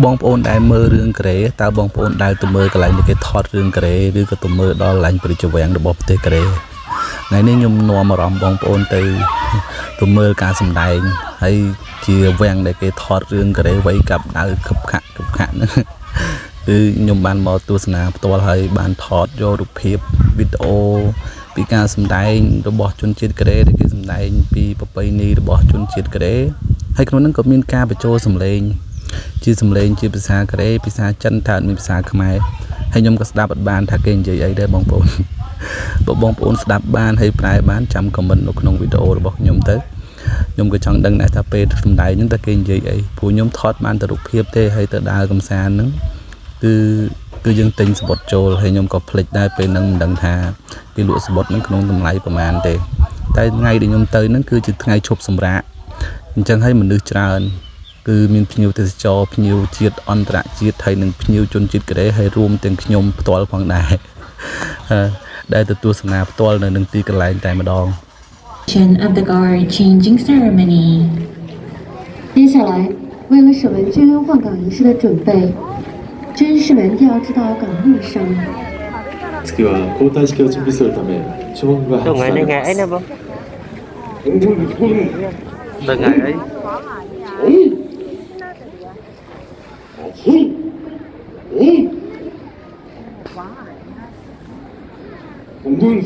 បងប្អូនដែលមើលរឿងកូរ៉េតើបងប្អូនដែលទៅមើលកន្លែងគេថតរឿងកូរ៉េឬក៏ទៅមើលដល់កន្លែងព្រះរាជវាំងរបស់ប្រទេសកូរ៉េថ្ងៃនេះខ្ញុំនាំអារម្មណ៍បងប្អូនទៅមើលការសម្ដែងហើយជាវាំងដែលគេថតរឿងកូរ៉េវៃកាប់ដៅខឹបខាក់ហ្នឹងគឺខ្ញុំបានមកទស្សនាផ្ទាល់ហើយបានថតយករូបភាពវីដេអូពីការសម្ដែងរបស់ជនជាតិកូរ៉េដែលគេសម្ដែងពីប្រពៃណីរបស់ជនជាតិកូរ៉េហើយក្នុងនោះក៏មានការបញ្ចូលសម្លេងជាសម្លេងជាភាសាកូរ៉េភាសាចិនថាមានភាសាខ្មែរហើយខ្ញុំក៏ស្ដាប់អត់បានថាគេនិយាយអីដែរបងប្អូនបើបងប្អូនស្ដាប់បានហើយប្រែបានចាំខមមិននៅក្នុងវីដេអូរបស់ខ្ញុំទៅខ្ញុំក៏ចង់ដឹងដែរថាពេលសម្ដែងហ្នឹងតើគេនិយាយអីព្រោះខ្ញុំថតបានតែរូបភាពទេហើយទៅដើរកំសាន្តហ្នឹងគឺយើងទិញសបុតចូលហើយខ្ញុំក៏ភ្លេចដែរពេលហ្នឹងមិនដឹងថាគេលក់សបុតហ្នឹងក្នុងតម្លៃប្រហែលទេតែថ្ងៃដែលខ្ញុំទៅហ្នឹងគឺជាថ្ងៃឈប់សម្រាកអញ្ចឹងហើយមនុស្សច្រើនគឺមានភ្ញៀវទេសចរភ្ញៀវជាតិអន្តរជាតិហើយនិងភ្ញៀវជនជាតិកូរ៉េហើយរួមទាំងខ្ញុំផ្ទាល់ផងដែរដែលទៅទស្សនាផ្ទាល់នៅនឹងទីកន្លែងតែម្ដង of the guard changing ceremony 接下来为了使文军换岗仪式的准备军士们调至到岗位上次は交代式を準備するため諸文が発されます。Đừng ngày ấy 공군